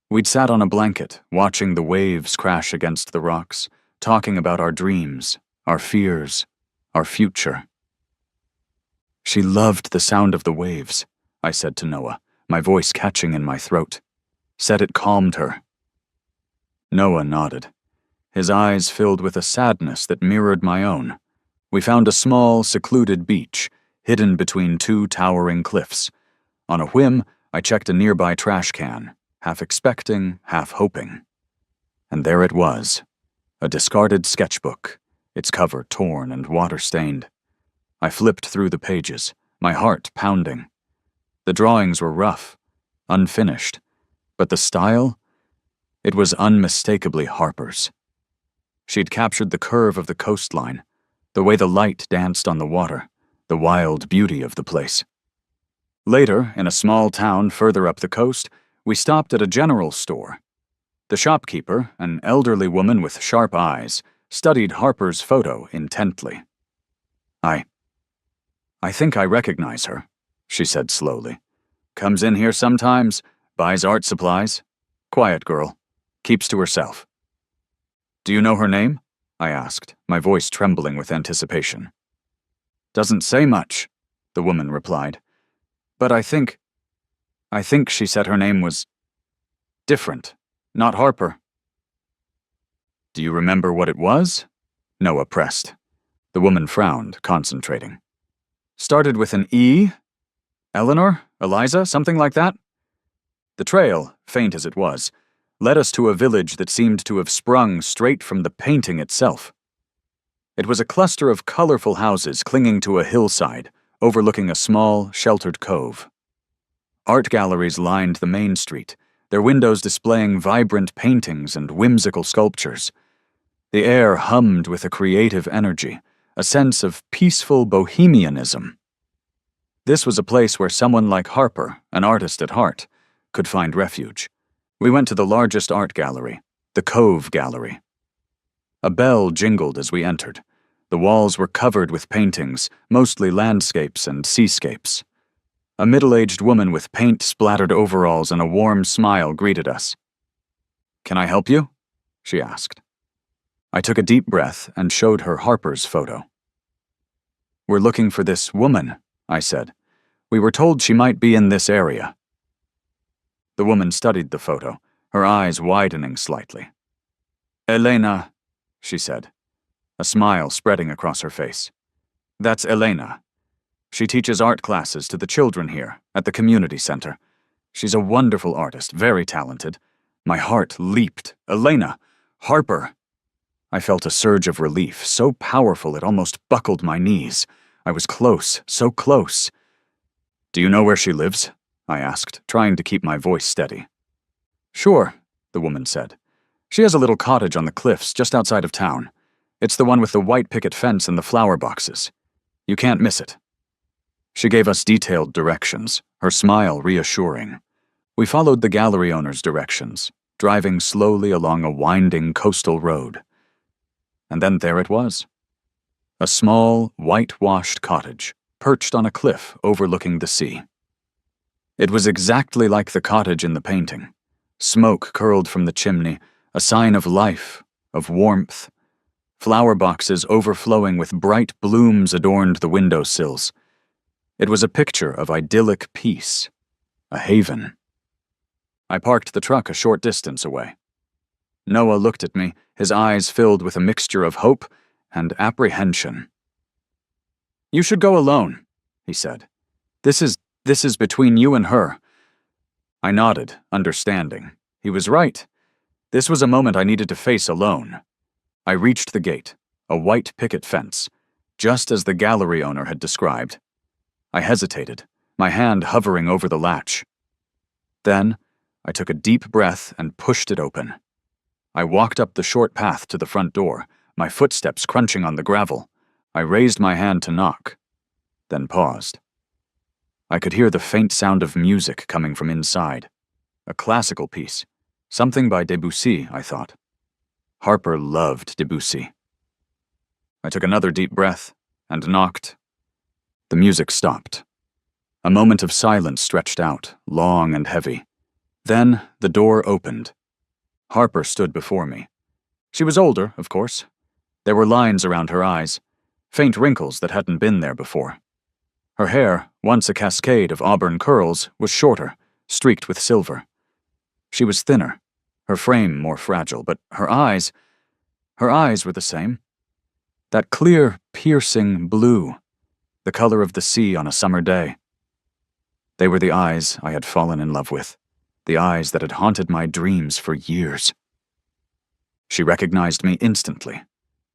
We'd sat on a blanket, watching the waves crash against the rocks, talking about our dreams, our fears, our future. "She loved the sound of the waves," I said to Noah, my voice catching in my throat. "Said it calmed her." Noah nodded. His eyes filled with a sadness that mirrored my own. We found a small, secluded beach, hidden between two towering cliffs. On a whim, I checked a nearby trash can, half expecting, half hoping. And there it was, a discarded sketchbook, its cover torn and water-stained. I flipped through the pages, my heart pounding. The drawings were rough, unfinished, but the style? It was unmistakably Harper's. She'd captured the curve of the coastline, the way the light danced on the water, the wild beauty of the place. Later, in a small town further up the coast, we stopped at a general store. The shopkeeper, an elderly woman with sharp eyes, studied Harper's photo intently. I think I recognize her, she said slowly. Comes in here sometimes, buys art supplies. Quiet girl. Keeps to herself. Do you know her name? I asked, my voice trembling with anticipation. Doesn't say much, the woman replied. But I think she said her name was different, not Harper. Do you remember what it was? Noah pressed. The woman frowned, concentrating. Started with an E? Eleanor? Eliza? Something like that? The trail, faint as it was, led us to a village that seemed to have sprung straight from the painting itself. It was a cluster of colorful houses clinging to a hillside, overlooking a small, sheltered cove. Art galleries lined the main street, their windows displaying vibrant paintings and whimsical sculptures. The air hummed with a creative energy, a sense of peaceful bohemianism. This was a place where someone like Harper, an artist at heart, could find refuge. We went to the largest art gallery, the Cove Gallery. A bell jingled as we entered. The walls were covered with paintings, mostly landscapes and seascapes. A middle-aged woman with paint-splattered overalls and a warm smile greeted us. Can I help you? She asked. I took a deep breath and showed her Harper's photo. We're looking for this woman, I said. We were told she might be in this area. The woman studied the photo, her eyes widening slightly. Elena, she said, a smile spreading across her face. That's Elena. She teaches art classes to the children here, at the community center. She's a wonderful artist, very talented. My heart leaped. Elena! Harper! I felt a surge of relief, so powerful it almost buckled my knees. I was close, so close. Do you know where she lives? I asked, trying to keep my voice steady. Sure, the woman said. She has a little cottage on the cliffs just outside of town. It's the one with the white picket fence and the flower boxes. You can't miss it. She gave us detailed directions, her smile reassuring. We followed the gallery owner's directions, driving slowly along a winding coastal road. And then there it was. A small, whitewashed cottage, perched on a cliff overlooking the sea. It was exactly like the cottage in the painting. Smoke curled from the chimney, a sign of life, of warmth. Flower boxes overflowing with bright blooms adorned the windowsills. It was a picture of idyllic peace, a haven. I parked the truck a short distance away. Noah looked at me, his eyes filled with a mixture of hope and apprehension. You should go alone, he said. This is between you and her. I nodded, understanding. He was right. This was a moment I needed to face alone. I reached the gate, a white picket fence, just as the gallery owner had described. I hesitated, my hand hovering over the latch. Then, I took a deep breath and pushed it open. I walked up the short path to the front door, my footsteps crunching on the gravel. I raised my hand to knock, then paused. I could hear the faint sound of music coming from inside. A classical piece. Something by Debussy, I thought. Harper loved Debussy. I took another deep breath and knocked. The music stopped. A moment of silence stretched out, long and heavy. Then the door opened. Harper stood before me. She was older, of course. There were lines around her eyes, faint wrinkles that hadn't been there before. Her hair, once a cascade of auburn curls, was shorter, streaked with silver. She was thinner, her frame more fragile, but her eyes were the same. That clear, piercing blue. the color of the sea on a summer day. They were the eyes I had fallen in love with, the eyes that had haunted my dreams for years. She recognized me instantly.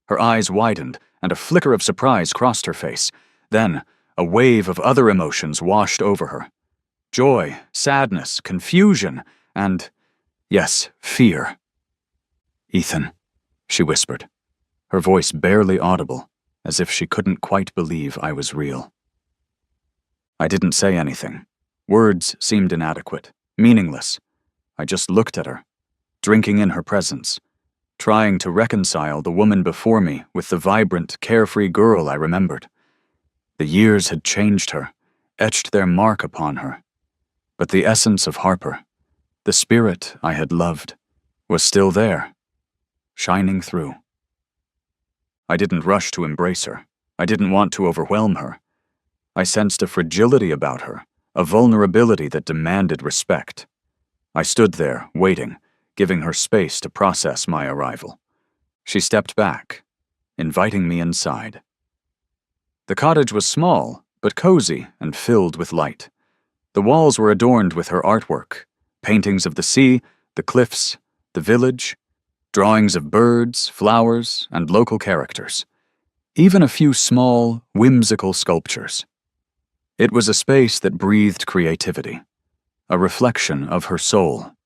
Her eyes widened, and a flicker of surprise crossed her face. Then, a wave of other emotions washed over her. Joy, sadness, confusion, and, yes, fear. "Ethan," she whispered, her voice barely audible, as if she couldn't quite believe I was real. I didn't say anything. Words seemed inadequate, meaningless. I just looked at her, drinking in her presence, trying to reconcile the woman before me with the vibrant, carefree girl I remembered. The years had changed her, etched their mark upon her. But the essence of Harper, the spirit I had loved, was still there, shining through. I didn't rush to embrace her. I didn't want to overwhelm her. I sensed a fragility about her, a vulnerability that demanded respect. I stood there, waiting, giving her space to process my arrival. She stepped back, inviting me inside. The cottage was small, but cozy and filled with light. The walls were adorned with her artwork, paintings of the sea, the cliffs, the village, drawings of birds, flowers, and local characters. Even a few small, whimsical sculptures. It was a space that breathed creativity, a reflection of her soul.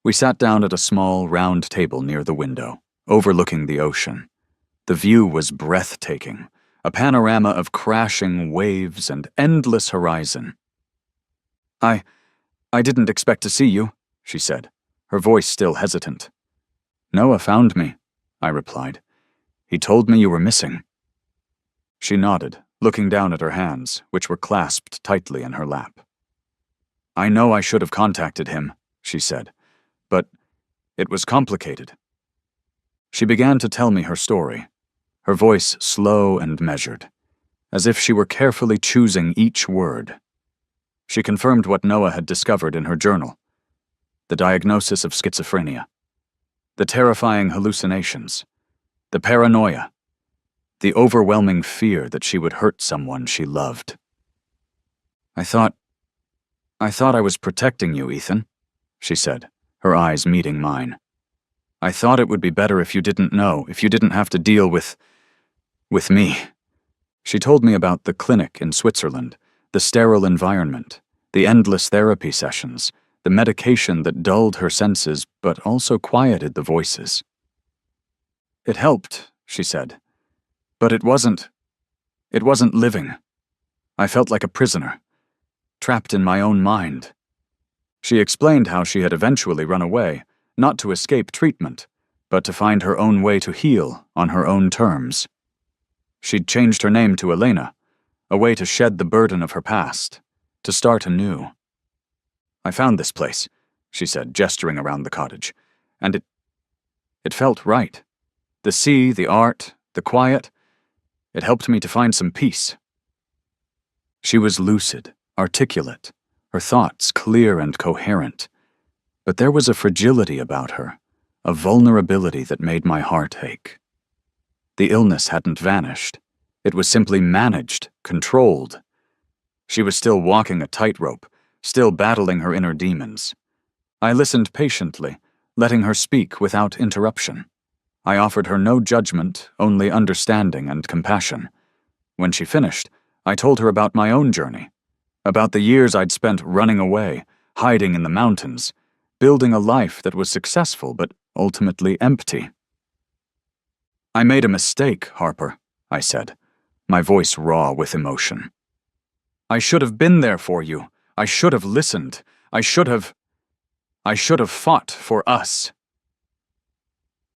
We sat down at a small, round table near the window, overlooking the ocean. The view was breathtaking, a panorama of crashing waves and endless horizon. I didn't expect to see you," she said, her voice still hesitant. "Noah found me," I replied. "He told me you were missing." She nodded, looking down at her hands, which were clasped tightly in her lap. "I know I should have contacted him," she said, "but it was complicated." She began to tell me her story, her voice slow and measured, as if she were carefully choosing each word. She confirmed what Noah had discovered in her journal: the diagnosis of schizophrenia, the terrifying hallucinations, the paranoia, the overwhelming fear that she would hurt someone she loved. I thought I was protecting you, Ethan," she said, her eyes meeting mine. "I thought it would be better if you didn't know, if you didn't have to deal with me." She told me about the clinic in Switzerland, the sterile environment, the endless therapy sessions, the medication that dulled her senses but also quieted the voices. "It helped," she said, "but it wasn't living. I felt like a prisoner, trapped in my own mind." She explained how she had eventually run away, not to escape treatment, but to find her own way to heal on her own terms. She'd changed her name to Elena, a way to shed the burden of her past, to start anew. "I found this place," she said, gesturing around the cottage, "and it felt right. The sea, the art, the quiet, it helped me to find some peace." She was lucid, articulate, her thoughts clear and coherent, but there was a fragility about her, a vulnerability that made my heart ache. The illness hadn't vanished. It was simply managed, controlled. She was still walking a tightrope, still battling her inner demons. I listened patiently, letting her speak without interruption. I offered her no judgment, only understanding and compassion. When she finished, I told her about my own journey, about the years I'd spent running away, hiding in the mountains, building a life that was successful but ultimately empty. "I made a mistake, Harper," I said, my voice raw with emotion. "I should have been there for you. I should have listened. I should have fought for us."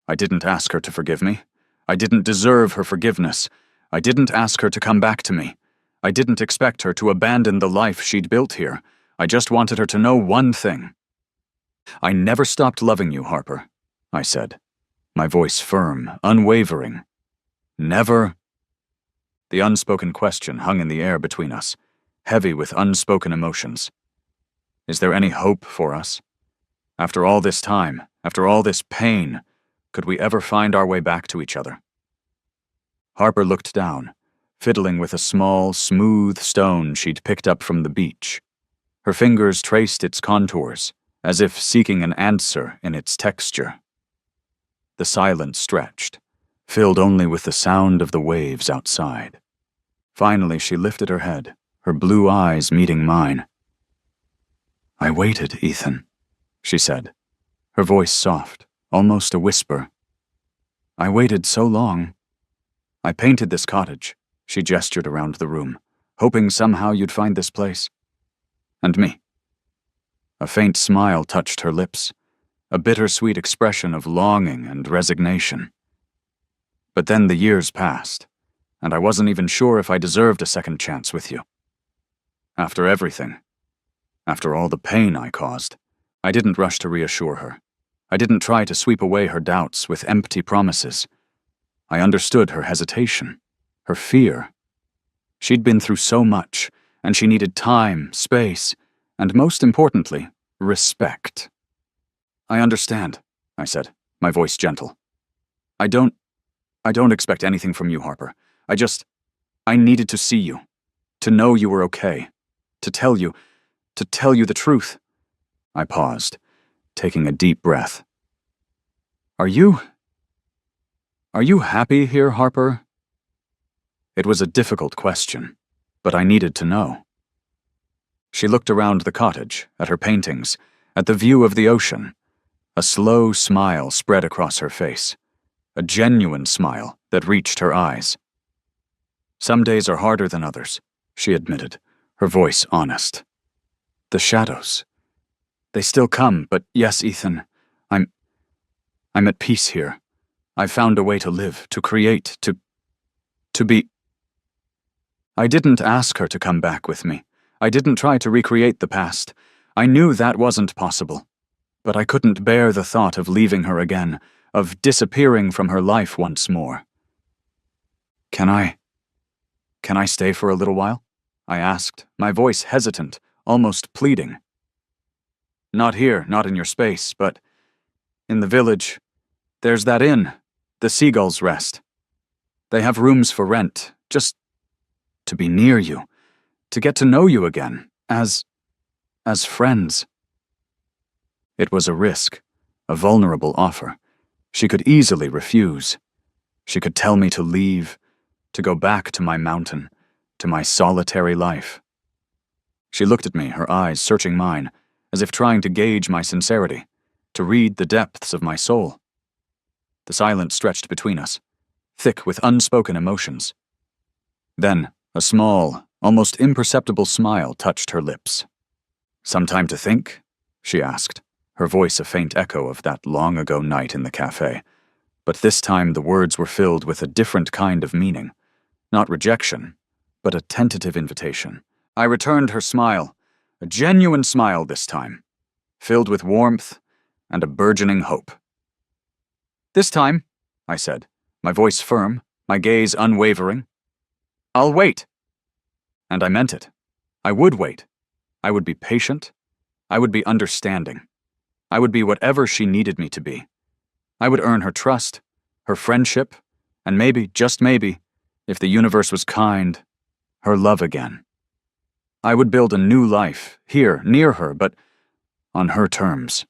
I didn't ask her to forgive me. I didn't deserve her forgiveness. I didn't ask her to come back to me. I didn't expect her to abandon the life she'd built here. I just wanted her to know one thing. "I never stopped loving you, Harper," I said, my voice firm, unwavering. "Never." The unspoken question hung in the air between us, heavy with unspoken emotions. Is there any hope for us? After all this time, after all this pain, could we ever find our way back to each other? Harper looked down, fiddling with a small, smooth stone she'd picked up from the beach. Her fingers traced its contours, as if seeking an answer in its texture. The silence stretched, filled only with the sound of the waves outside. Finally, she lifted her head, her blue eyes meeting mine. "I waited, Ethan," she said, her voice soft, almost a whisper. "I waited so long. I painted this cottage," she gestured around the room, "hoping somehow you'd find this place. And me." A faint smile touched her lips, a bittersweet expression of longing and resignation. But then the years passed, and I wasn't even sure if I deserved a second chance with you. After everything, after all the pain I caused, I didn't rush to reassure her. I didn't try to sweep away her doubts with empty promises. I understood her hesitation, her fear. She'd been through so much, and she needed time, space, and most importantly, respect. "I understand," I said, my voice gentle. I don't expect anything from you, Harper. I needed to see you, to know you were okay, to tell you the truth." I paused, taking a deep breath. Are you happy here, Harper?" It was a difficult question, but I needed to know. She looked around the cottage, at her paintings, at the view of the ocean. A slow smile spread across her face, a genuine smile that reached her eyes. "Some days are harder than others," she admitted, her voice honest. "The shadows. They still come, but yes, Ethan, I'm at peace here. I've found a way to live, to create, to be." I didn't ask her to come back with me. I didn't try to recreate the past. I knew that wasn't possible. But I couldn't bear the thought of leaving her again, of disappearing from her life once more. Can I stay for a little while?" I asked, my voice hesitant, almost pleading. "Not here, not in your space, but in the village. There's that inn, the Seagull's Rest. They have rooms for rent, just to be near you, to get to know you again, as friends." It was a risk, a vulnerable offer. She could easily refuse. She could tell me to leave, to go back to my mountain, to my solitary life. She looked at me, her eyes searching mine, as if trying to gauge my sincerity, to read the depths of my soul. The silence stretched between us, thick with unspoken emotions. Then, a small, almost imperceptible smile touched her lips. "Some time to think?" she asked, her voice a faint echo of that long-ago night in the cafe. But this time the words were filled with a different kind of meaning. Not rejection, but a tentative invitation. I returned her smile, a genuine smile this time, filled with warmth and a burgeoning hope. "This time," I said, my voice firm, my gaze unwavering, "I'll wait." And I meant it. I would wait. I would be patient. I would be understanding. I would be whatever she needed me to be. I would earn her trust, her friendship, and maybe, just maybe, if the universe was kind, her love again. I would build a new life, here, near her, but on her terms.